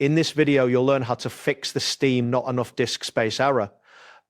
In this video, you'll learn how to fix the Steam not enough disk space error.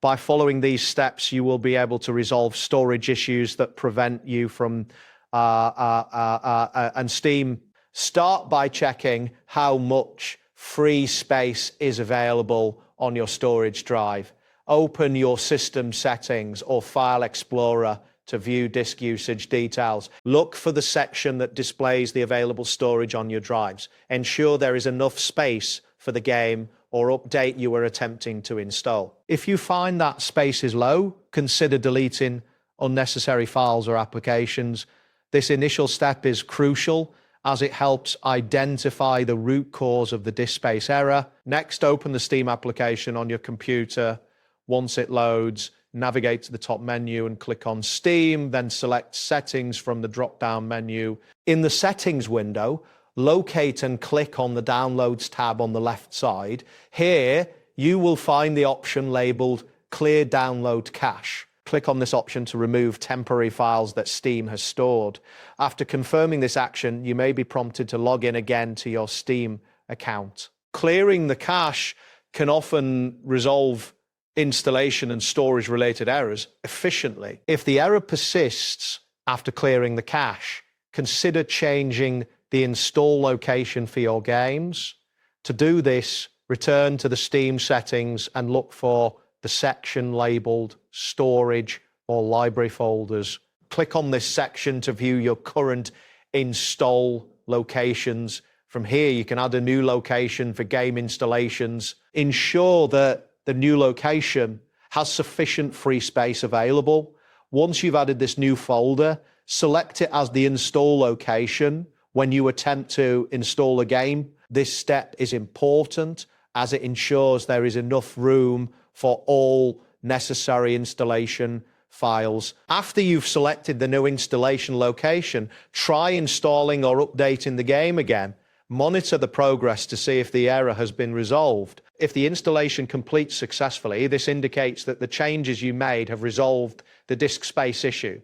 By following these steps, you will be able to resolve storage issues that prevent you from and Steam. Start by checking how much free space is available on your storage drive. Open your system settings or File Explorer to view disk usage details. Look for the section that displays the available storage on your drives. Ensure there is enough space for the game or update you are attempting to install. If you find that space is low, consider deleting unnecessary files or applications. This initial step is crucial as it helps identify the root cause of the disk space error. Next, open the Steam application on your computer. Once it loads, navigate to the top menu and click on Steam, then select Settings from the drop-down menu. In the Settings window, locate and click on the Downloads tab on the left side. Here, you will find the option labeled Clear Download Cache. Click on this option to remove temporary files that Steam has stored. After confirming this action, you may be prompted to log in again to your Steam account. Clearing the cache can often resolve installation and storage related errors efficiently. If the error persists after clearing the cache, consider changing the install location for your games. To do this, return to the Steam settings and look for the section labeled Storage or Library folders. Click on this section to view your current install locations. From here, you can add a new location for game installations. Ensure that the new location has sufficient free space available. Once you've added this new folder, select it as the install location when you attempt to install a game. This step is important as it ensures there is enough room for all necessary installation files. After you've selected the new installation location, try installing or updating the game again. Monitor the progress to see if the error has been resolved. If the installation completes successfully, this indicates that the changes you made have resolved the disk space issue.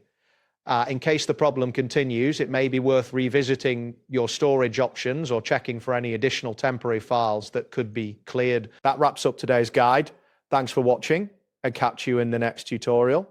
In case the problem continues, it may be worth revisiting your storage options or checking for any additional temporary files that could be cleared. That wraps up today's guide. Thanks for watching and catch you in the next tutorial.